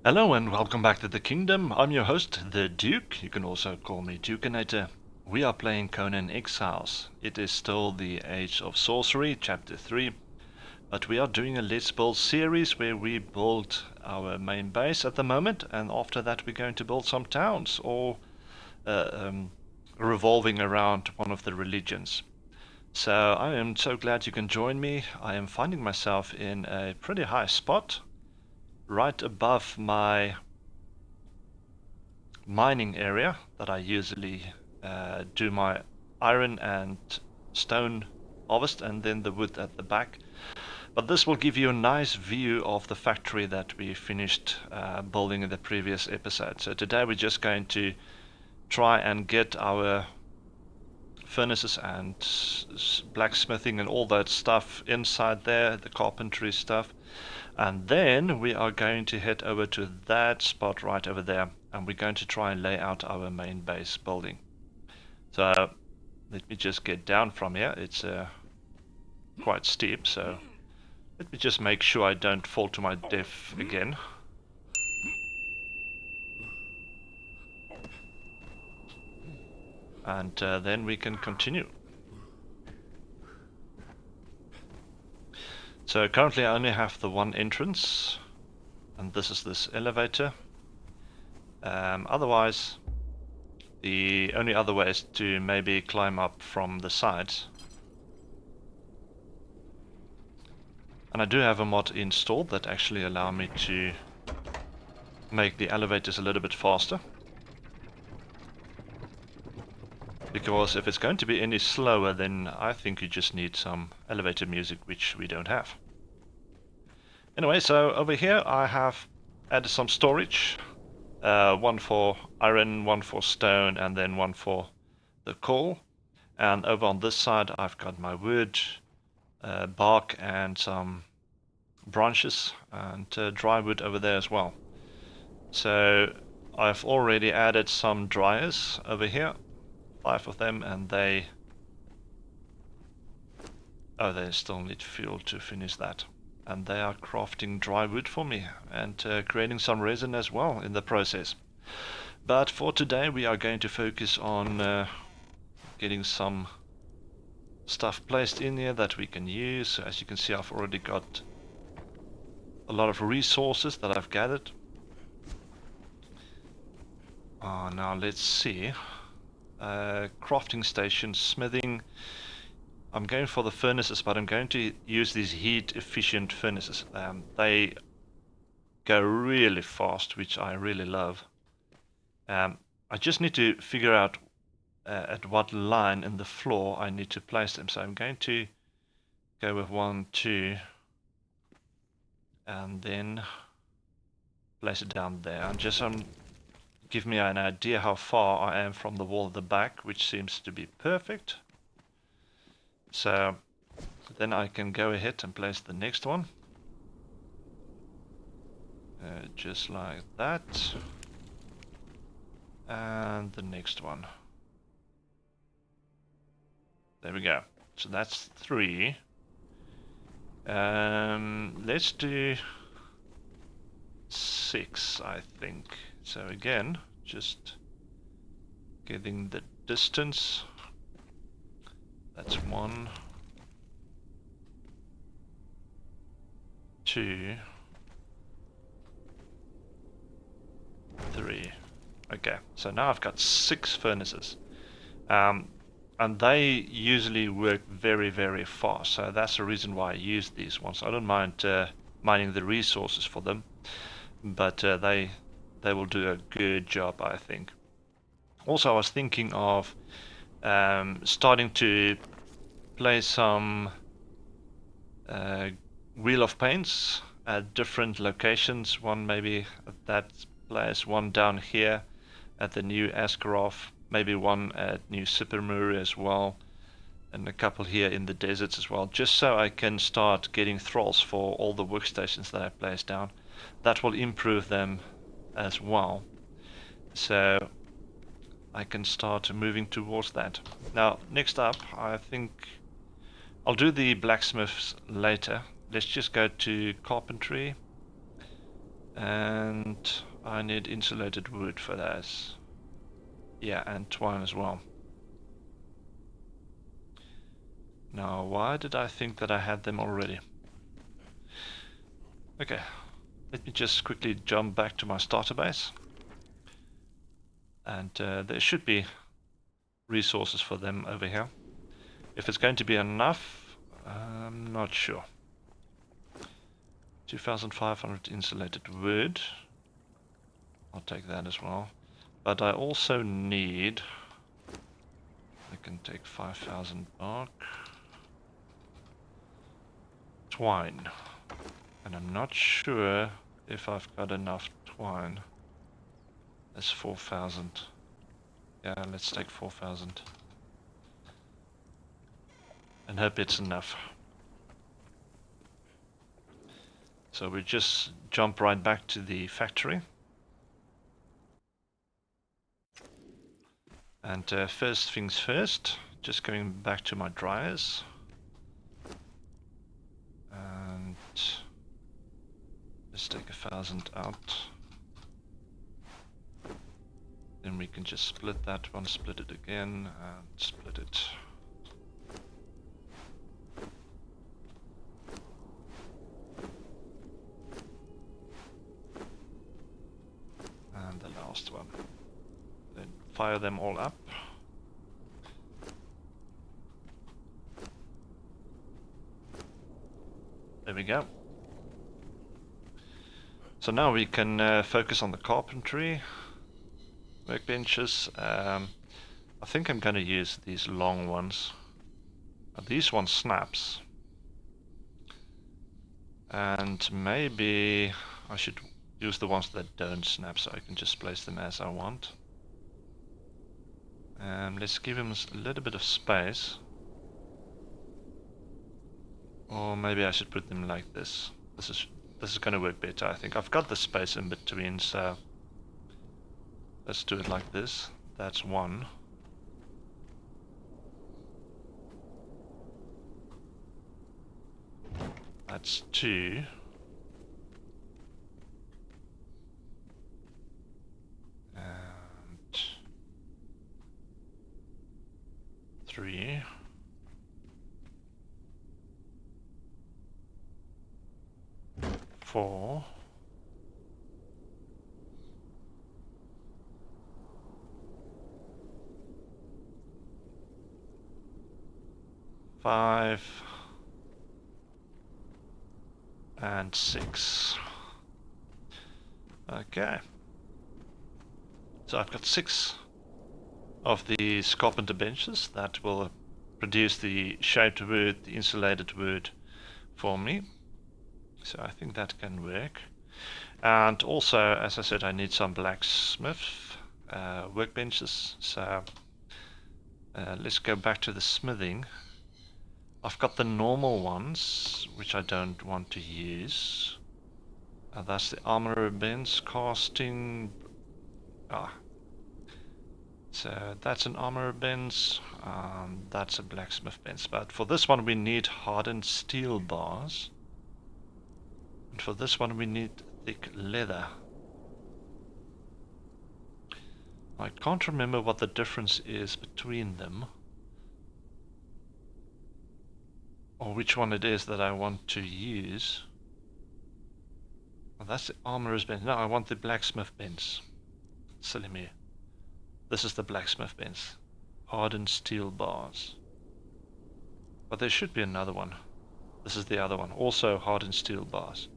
Hello and welcome back to the Kingdom. I'm your host, the Duke. You can also call me Dukeinator. We are playing Conan Exiles. It is still the Age of Sorcery, Chapter 3. But we are doing a Let's Build series where we build our main base at the moment. And after that we're going to build some towns or revolving around one of the religions. So I am so glad you can join me. I am finding myself in a pretty high spot, right above my mining area that I usually do my iron and stone harvest, and then the wood at the back. But this will give you a nice view of the factory that we finished building in the previous episode. So today we're just going to try and get our furnaces and blacksmithing and all that stuff inside there, the carpentry stuff. And then we are going to head over to that spot right over there, and we're going to try and lay out our main base building. So let me just get down from here. It's quite steep, so let me just make sure I don't fall to my death again. And then we can continue. So currently I only have the one entrance, and this is this elevator. Otherwise, the only other way is to maybe climb up from the sides. And I do have a mod installed that actually allow me to make the elevators a little bit faster. Because if it's going to be any slower, then I think you just need some elevator music, which we don't have. Anyway, so over here I have added some storage. One for iron, one for stone, and then one for the coal. And over on this side I've got my wood, bark, and some branches, and dry wood over there as well. So I've already added some dryers over here, 5 of them, and they still need fuel to finish that. And they are crafting dry wood for me and creating some resin as well in the process. But for today we are going to focus on getting some stuff placed in here that we can use. So as you can see, I've already got a lot of resources that I've gathered. Now let's see. Crafting station, smithing. I'm going for the furnaces, but I'm going to use these heat efficient furnaces. They go really fast, which I really love. I just need to figure out at what line in the floor I need to place them. So I'm going to go with 1, 2, and then place it down there. And just give me an idea how far I am from the wall at the back, which seems to be perfect. So then I can go ahead and place the next one. Just like that. And the next one. There we go. So that's 3. Let's do 6, I think. So again, just getting the distance. That's 1, 2, 3. Okay, so now I've got 6 furnaces. And they usually work very, very fast. So that's the reason why I use these ones. I don't mind mining the resources for them, but they will do a good job, I think. Also, I was thinking of starting to play some Wheel of Paints at different locations. One maybe at that place, one down here at the new Askarov, maybe one at New Sippermur as well, and a couple here in the deserts as well, just so I can start getting thralls for all the workstations that I place down. That will improve them as well. So I can start moving towards that. Now, next up, I think I'll do the blacksmiths later. Let's just go to carpentry. And I need insulated wood for this. Yeah, and twine as well. Now, why did I think that I had them already? Okay, let me just quickly jump back to my starter base. And there should be resources for them over here. If it's going to be enough, I'm not sure. 2,500 insulated wood. I'll take that as well. But I also need... I can take 5,000 bark. Twine. And I'm not sure if I've got enough twine. That's 4,000. Yeah, let's take 4,000. And hope it's enough. So we just jump right back to the factory. And first things first, just going back to my dryers. And let's take 1,000 out. Then we can just split that one, split it again, and split it. And the last one. Then fire them all up. There we go. So now we can focus on the carpentry. Workbenches. I think I'm going to use these long ones. These ones snaps. And maybe I should use the ones that don't snap so I can just place them as I want. Let's give them a little bit of space. Or maybe I should put them like this. This is going to work better, I think. I've got the space in between, so let's do it like this. That's one. That's two. And three. Four. Five. And six. Okay. So I've got 6 of these carpenter benches that will produce the shaped wood, the insulated wood for me. So I think that can work. And also, as I said, I need some blacksmith workbenches. So let's go back to the smithing. I've got the normal ones, which I don't want to use. That's the armorer bench, casting. So that's an armorer bench. That's a blacksmith bench. But for this one, we need hardened steel bars. And for this one, we need thick leather. I can't remember what the difference is between them. Or which one it is that I want to use. Well, that's the armorer's bench. No, I want the blacksmith bench. Silly me. This is the blacksmith bench. Hardened steel bars. But there should be another one. This is the other one. Also hardened steel bars.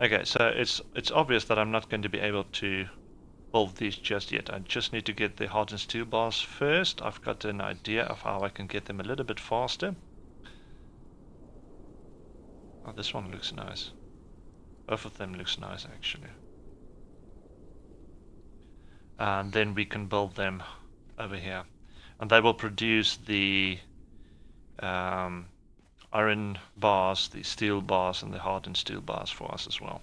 Okay, so it's obvious that I'm not going to be able to build these just yet. I just need to get the hardened steel bars first. I've got an idea of how I can get them a little bit faster. Oh, this one looks nice. Both of them looks nice actually. And then we can build them over here. And they will produce the iron bars, the steel bars, and the hardened steel bars for us as well.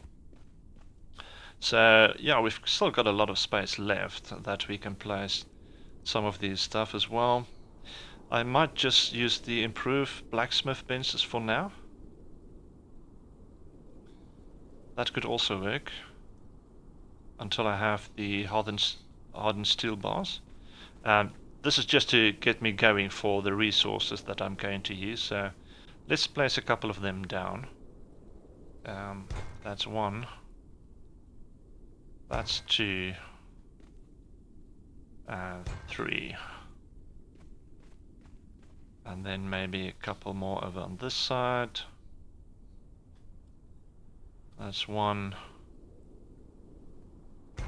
So yeah, we've still got a lot of space left that we can place some of these stuff as well. I might just use the improved blacksmith benches for now. That could also work. until I have the hardened steel bars. This is just to get me going for the resources that I'm going to use. So let's place a couple of them down. That's 1. That's 2. 3. And then maybe a couple more over on this side. That's 1,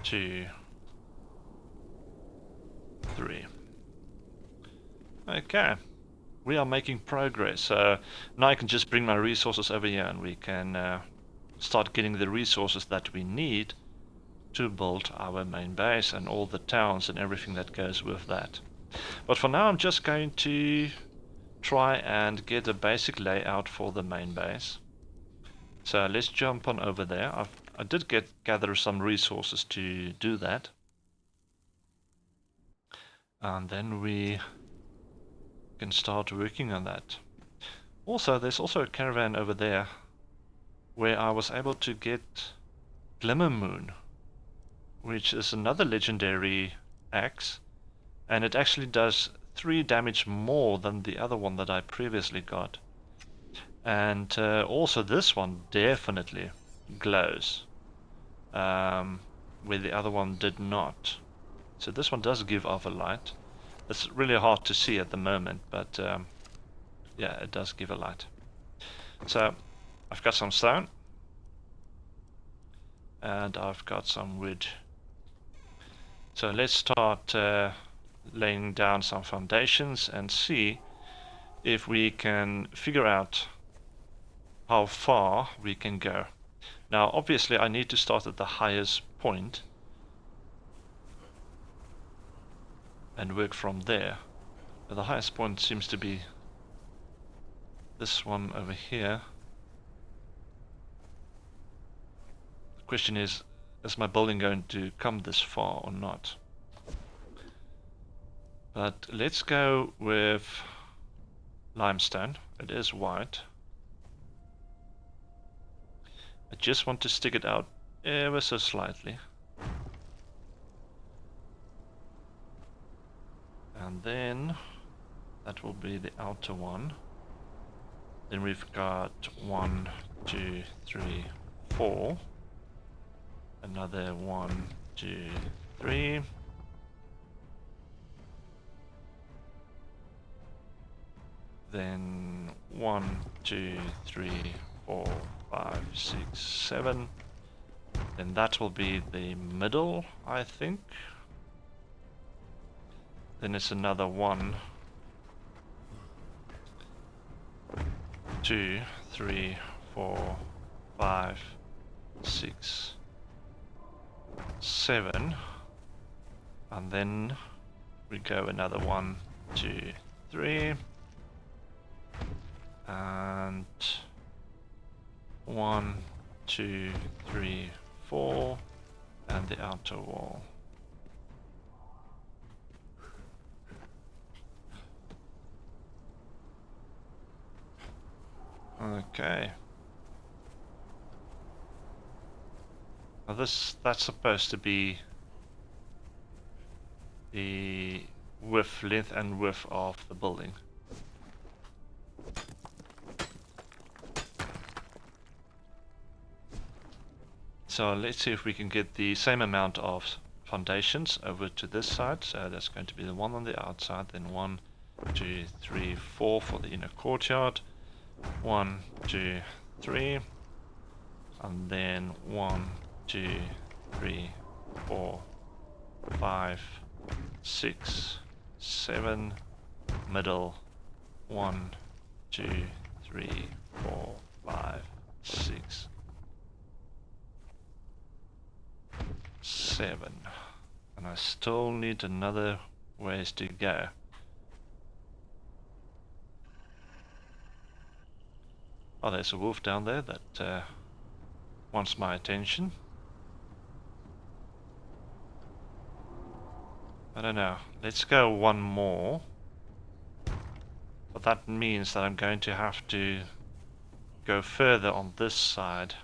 2, 3. Okay, we are making progress. So now I can just bring my resources over here and we can start getting the resources that we need to build our main base and all the towns and everything that goes with that. But for now I'm just going to try and get a basic layout for the main base. So let's jump on over there. I did gather some resources to do that. And then we can start working on that. Also, there's also a caravan over there where I was able to get Glimmer Moon, which is another legendary axe, and it actually does 3 damage more than the other one that I previously got. And also this one definitely glows, where the other one did not. So this one does give off a light. It's really hard to see at the moment, but yeah, it does give a light. So I've got some stone and I've got some wood. So let's start laying down some foundations and see if we can figure out how far we can go. Now obviously I need to start at the highest point and work from there. The highest point seems to be this one over here. The question is my building going to come this far or not? But let's go with limestone. It is white. I just want to stick it out ever so slightly. And then that will be the outer one. Then we've got 1, 2, 3, 4. Another 1, 2, 3. Then 1, 2, 3, 4, 5, 6, 7. Then that will be the middle, I think. Then it's another 1, 2, 3, 4, 5, 6, 7. And then we go another 1, 2, 3. And 1, 2, 3, 4. And the outer wall. Okay. Now that's supposed to be the length and width of the building. So let's see if we can get the same amount of foundations over to this side. So that's going to be the one on the outside, then 1, 2, 3, 4 for the inner courtyard. 1, 2, 3, and then 1, 2, 3, 4, 5, 6, 7, middle, 1, 2, 3, 4, 5, 6, 7, and I still need another ways to go. Oh, there's a wolf down there that wants my attention. I don't know. Let's go one more. But that means that I'm going to have to go further on this side.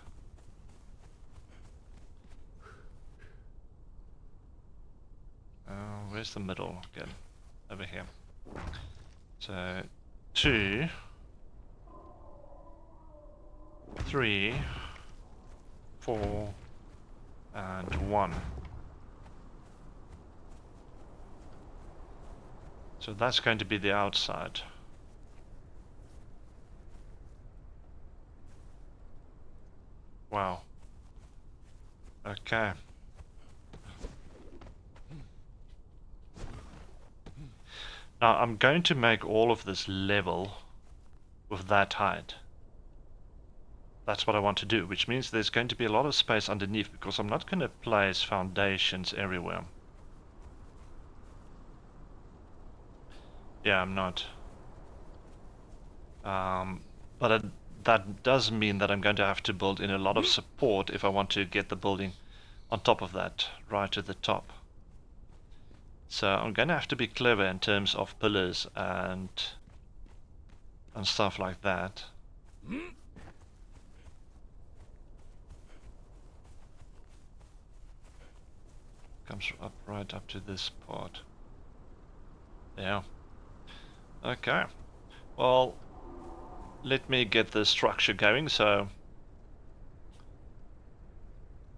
where's the middle again? Over here. So 2, 3, 4, and 1. So that's going to be the outside. Wow. Okay. Now I'm going to make all of this level with that height. That's what I want to do, which means there's going to be a lot of space underneath because I'm not going to place foundations everywhere. Yeah, I'm not. But that does mean that I'm going to have to build in a lot of support if I want to get the building on top of that, right at the top. So I'm going to have to be clever in terms of pillars and stuff like that. Comes up right up to this part. Yeah. Okay. Well, let me get the structure going. So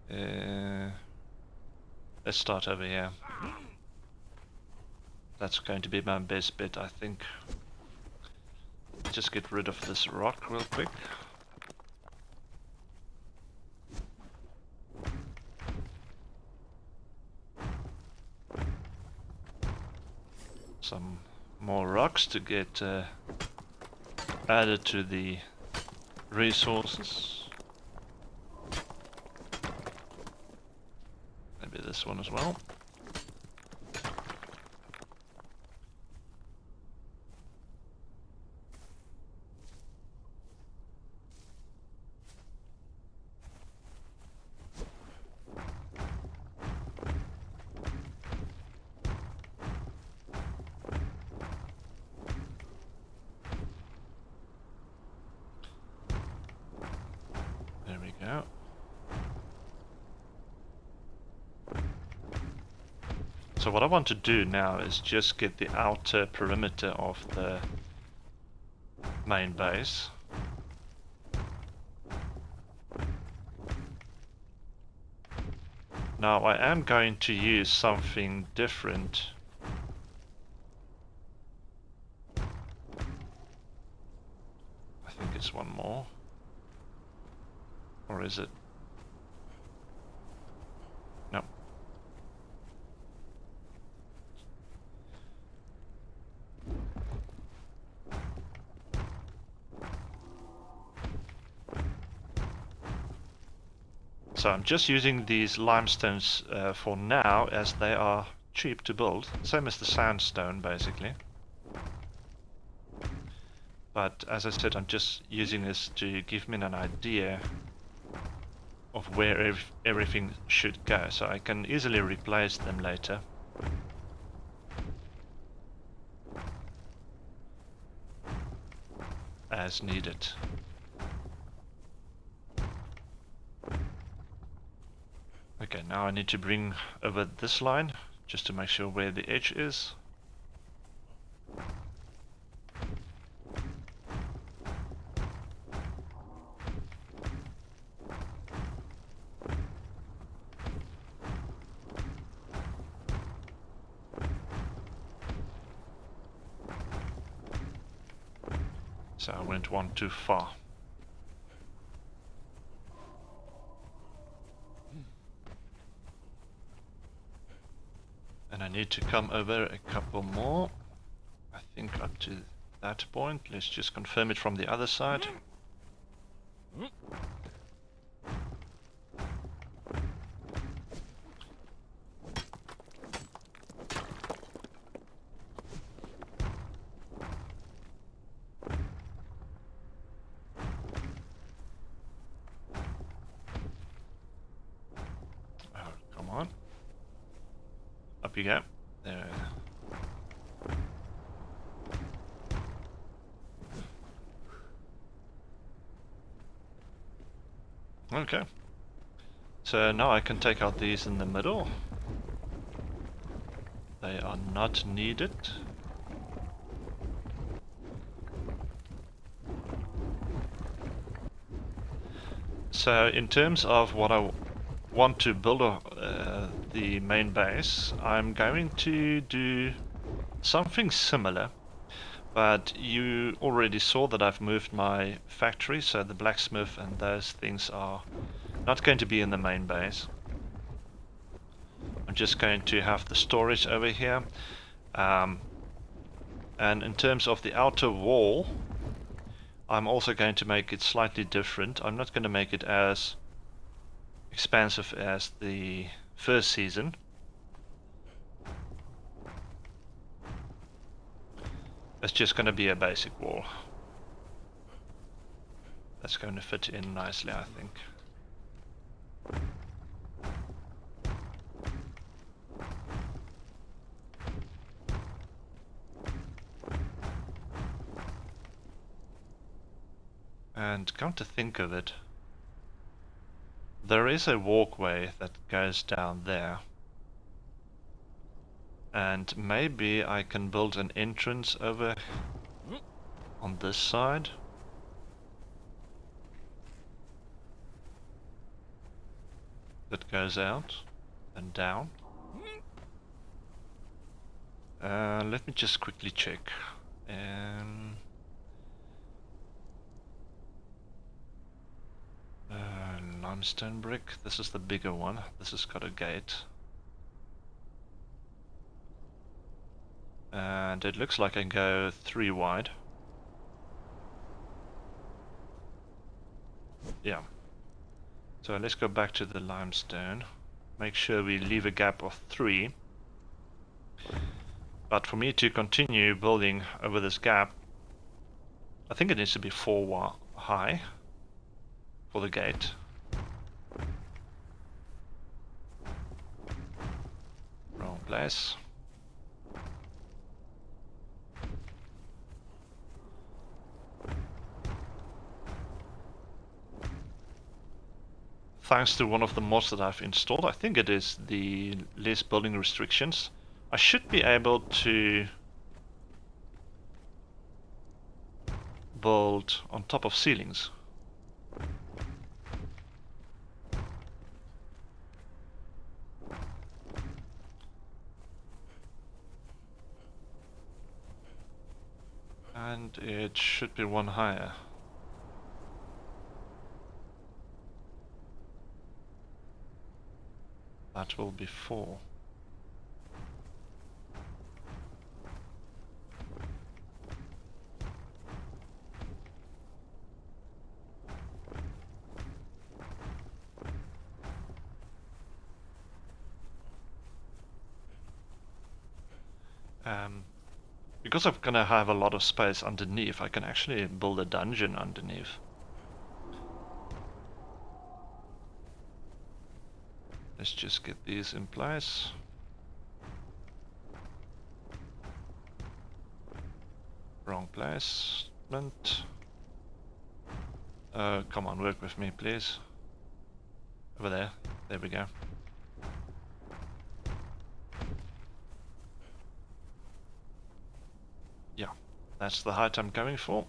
let's start over here. That's going to be my best bet, I think. Just get rid of this rock real quick. Some more rocks to get added to the resources. Maybe this one as well. There we go. So what I want to do now is just get the outer perimeter of the main base. Now I am going to use something different. I think it's one more. Or is it? No. So I'm just using these limestones for now, as they are cheap to build. Same as the sandstone, basically. But as I said, I'm just using this to give me an idea of where everything should go, so I can easily replace them later. As needed. Okay, now I need to bring over this line just to make sure where the edge is. So I went one too far. And I need to come over a couple more. I think up to that point. Let's just confirm it from the other side. Oh, come on. Up you go. There. Okay. So now I can take out these in the middle. They are not needed. So in terms of what I want to build the main base, I'm going to do something similar, but you already saw that I've moved my factory, so the blacksmith and those things are not going to be in the main base. I'm just going to have the storage over here. And in terms of the outer wall, I'm also going to make it slightly different. I'm not going to make it as expansive as the first season. It's just going to be a basic wall. That's going to fit in nicely, I think. And come to think of it, there is a walkway that goes down there. And maybe I can build an entrance over on this side. That goes out and down. Let me just quickly check. Limestone brick. This is the bigger one. This has got a gate. And it looks like I can go 3 wide. Yeah. So let's go back to the limestone. Make sure we leave a gap of 3. But for me to continue building over this gap, I think it needs to be 4 high for the gate. Wrong place. Thanks to one of the mods that I've installed, I think it is the less building restrictions, I should be able to build on top of ceilings. And it should be 1 higher. That will be 4. Because I'm gonna have a lot of space underneath, I can actually build a dungeon underneath. Let's just get these in place. Wrong placement. Come on, work with me, please. Over there. There we go. Yeah, that's the height I'm going for.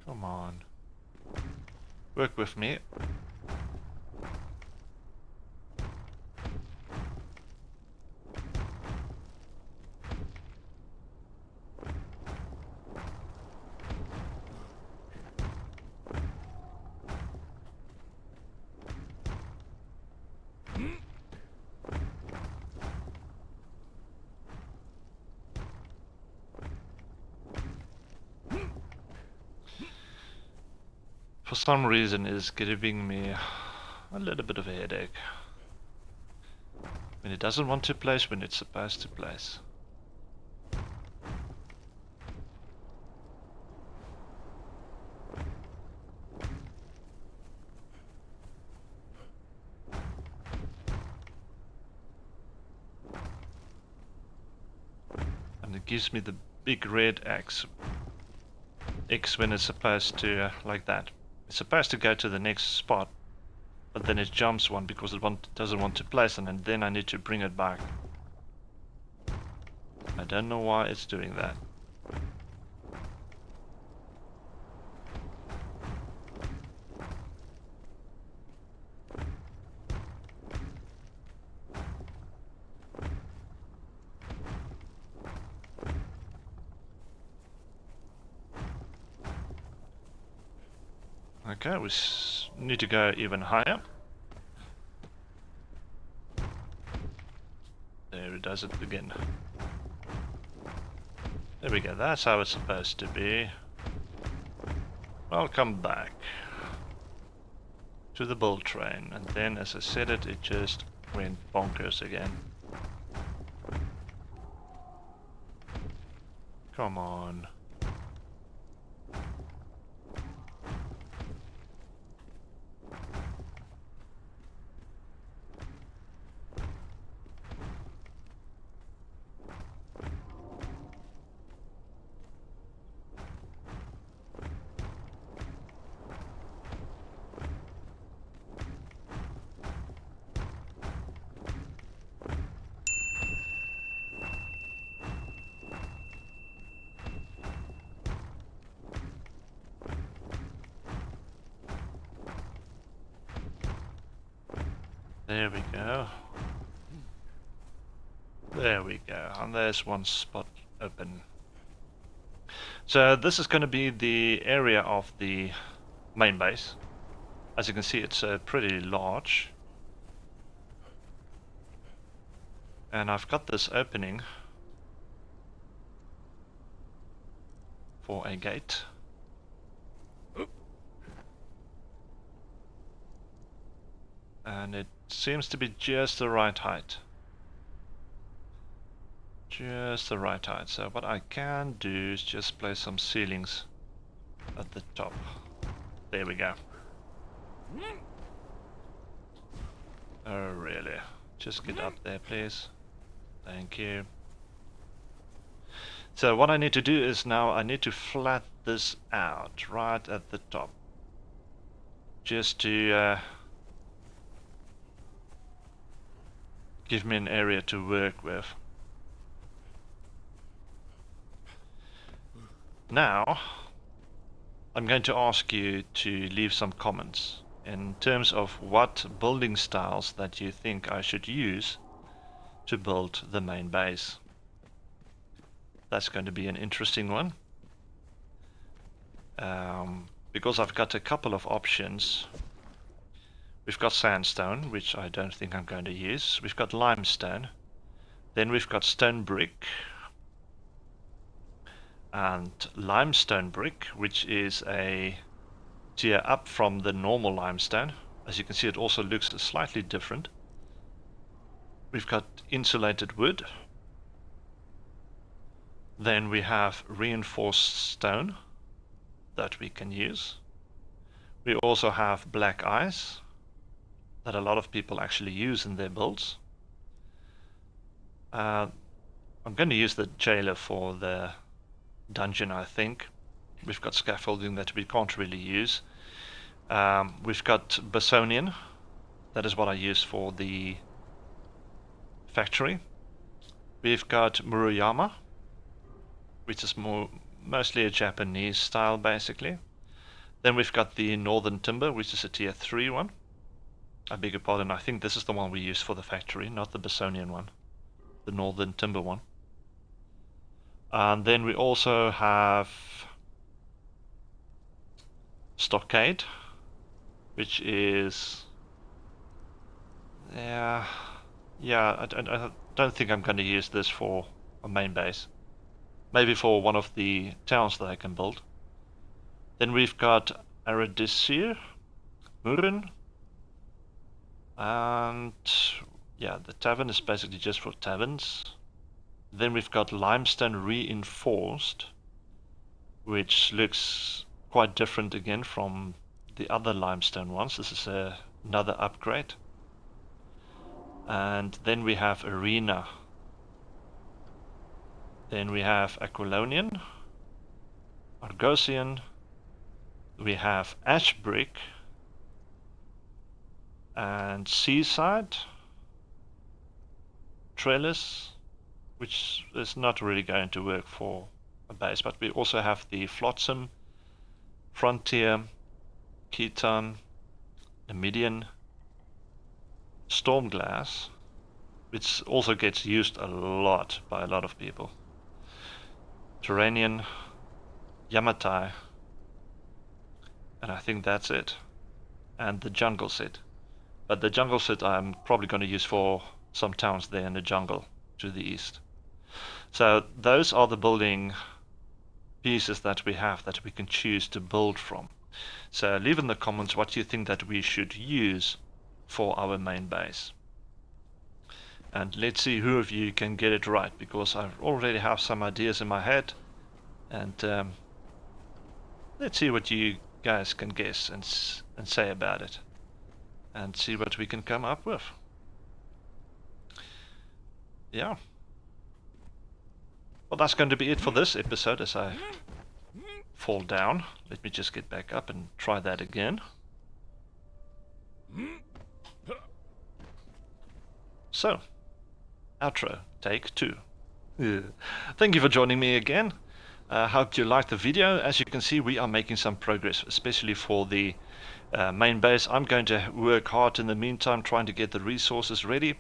Come on. Work with me. For some reason is giving me a little bit of a headache. When it doesn't want to place when it's supposed to place. gives me the big red X when it's supposed to, like that. It's supposed to go to the next spot, but then it jumps one because it doesn't want to place it, and then I need to bring it back. I don't know why it's doing that. Okay, we need to go even higher. There it does it again. There we go, that's how it's supposed to be. Welcome back to the bull train, and then as I said it just went bonkers again. Come on. There we go. There we go, and there's one spot open. So this is going to be the area of the main base. As you can see, it's pretty large. And I've got this opening for a gate. And it seems to be just the right height. Just the right height. So what I can do is just place some ceilings at the top. There we go. Oh really? Just get up there please. Thank you. So what I need to do is now I need to flat this out right at the top. Just to give me an area to work with. Now, I'm going to ask you to leave some comments in terms of what building styles that you think I should use to build the main base. That's going to be an interesting one. Because I've got a couple of options. We've got sandstone, which I don't think I'm going to use. We've got limestone. Then we've got stone brick. And limestone brick, which is a tier up from the normal limestone. As you can see, it also looks slightly different. We've got insulated wood. Then we have reinforced stone that we can use. We also have black ice that a lot of people actually use in their builds. I'm going to use the jailer for the dungeon, I think. We've got scaffolding that we can't really use. We've got Basonian. That is what I use for the factory. We've got Murayama, which is mostly a Japanese style basically. Then we've got the Northern Timber, which is a tier 3 one. I beg your pardon, I think this is the one we use for the factory, not the Basonian one. The Northern Timber one. And then we also have Stockade, which is... I don't think I'm going to use this for a main base. Maybe for one of the towns that I can build. Then we've got Aradisir, Murin, and yeah, the tavern is basically just for taverns. Then we've got limestone reinforced, which looks quite different again from the other limestone ones. This is another upgrade. And then we have arena. Then we have Aquilonian, Argosian, we have Ash Brick, and Seaside, Trellis, which is not really going to work for a base, but we also have the Flotsam, Frontier, Keton, Nemedian, Stormglass, which also gets used a lot by a lot of people, Turanian, Yamatai, and I think that's it, and the jungle set. But the jungle set I'm probably going to use for some towns there in the jungle to the east. So those are the building pieces that we have that we can choose to build from. So leave in the comments what you think that we should use for our main base. And let's see who of you can get it right, because I already have some ideas in my head. And let's see what you guys can guess and say about it. And see what we can come up with. Yeah. Well, that's going to be it for this episode as I fall down. Let me just get back up and try that again. So, outro, take 2. Thank you for joining me again. I hope you liked the video. As you can see, we are making some progress, especially for the main base. I'm going to work hard in the meantime trying to get the resources ready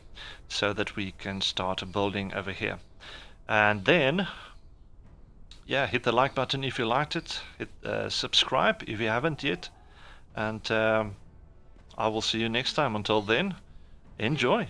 so that we can start building over here. And then, yeah, hit the like button if you liked it. Hit subscribe if you haven't yet. And I will see you next time. Until then, enjoy.